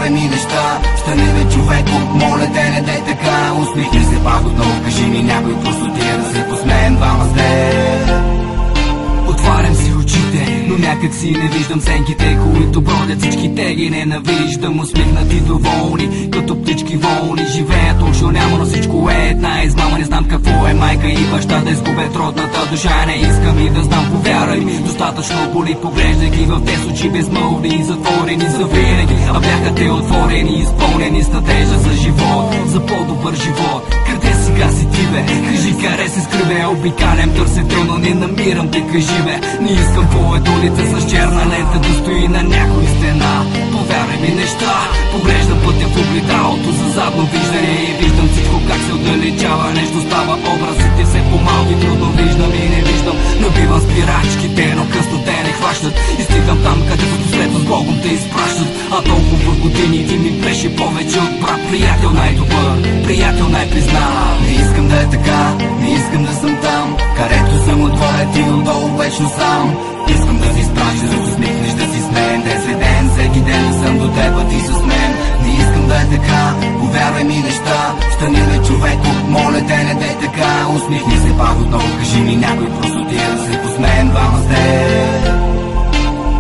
повярвай ми неща. Стани бе, човеко, моля те, не дей така. Усмихни се пак отново, кажи ми някой просто тия да се посмеем двама с теб. Отварям си очите, но някак си не виждам сенките, които бродят, всички те ги ненавиждам. Усмихнати доволни, като птички волни, живеят точно няма, но всичко е една измама. Не знам какво е майка и баща да изгубят родната душа. Не искам и да знам, повярвай ми, достатъчно боли, поглеждайки в тези очи безмълвни, затворени за винаги, а бяха те отворени, изпълнени с надежда за живот, за по-добър живот. Къде сега си ти бе? Кажи, къде се скриве? Обикалям, търся те, но не намирам те, кажи бе. Не искам твоето лице с черна лента да стои на някой стена. Повярвай ми неща, поглеждам пътя в огледалото за задно виждане и виждам всичко как се отдалечава. Нещо става, образите все по-малки, трудно виждам и не виждам. Набивам спирачките, но късно те не хващат и стигам там, където след с Богом те изпращат. А толкова години ти ми беше повече от брат, приятел най-добър, приятел най-признат. Не искам да е така, не искам да съм там, където съм отгоре, ти отдолу вечно сам. Искам да си спращаш, да се усмихнеш, да си смеем ден след ден, всеки ден да съм до теб, а ти с мен. Не искам да е така, повярвай ми неща. Стани бе, човеко, моля те, не дей така. Усмихни се пак отново, кажи ми някой просто тия да се посмеем двама с теб.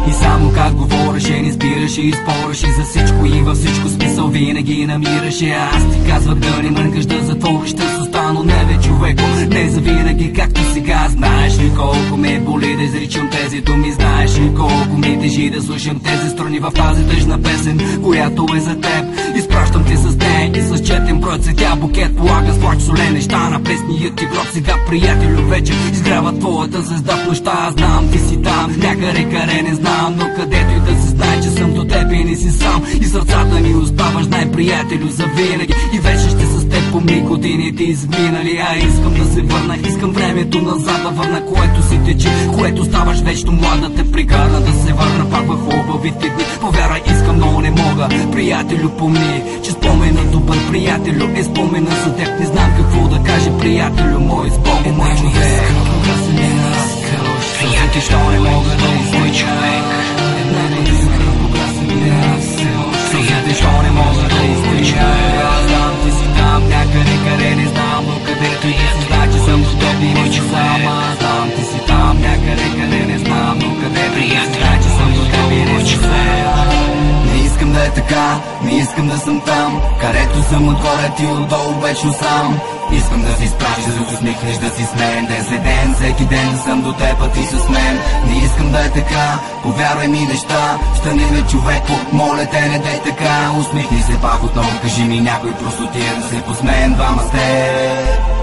И само как говореше, не спираше и спореше за всичко и във всичко смисъл винаги намираше. Аз ти казвах да не мъркаш, да затвориш, да се остану. Не бе, човеко, не завинаги, както сега. Знаеш ли колко ме боли да изричам тези думи? Знаеш ли колко ми тежи да слушам тези струни в тази тъжна песен, която е за теб? Изпращам те с ден и с четен брой цветя, букет полага с плач, солен неща на пресният ти гроб. Сега, приятелю, вече изгрява твоята звезда в нощта. Аз знам, ти си там, някъде къде не знам, но където и да се знае, че съм до теб и не си сам. И сърцата ми оставаш, знай, приятелю, завинаги. И вече ще с теб помни годините изминали. А искам да се върна, искам времето назад да върна, което си тече, което ставаш вечно млада, те прикарна да се върна пак в хубавите дни. Повярвай, искам, но не мога, приятелю, помни, че спомена добър, приятелю, е спомена за теб. Не знам какво да каже, приятелю мой, с Богом, мой човек. Кога се мина, приятел, що не мога да излича. Приятел, що не мога да излича. Аз знам, ти си там, някъде, къде не знам, но където и да си знае, че съм до теб и не че сам. Аз знам, ти си там, някъде, къде не знам, но където и да си знае, че съм до теб и не че сам. Не искам да е така, не искам да съм там, където съм отгоре, ти отдолу вечно сам. Искам да си спращаш, да се усмихнеш, да си смеем ден след ден, всеки ден да съм до теб, а ти с мен. Не искам да е така, повярвай ми неща. Стани бе, човеко, моля те, не дей така. Усмихни се пак отново, кажи ми някой просто тия да се посмеем двама с теб.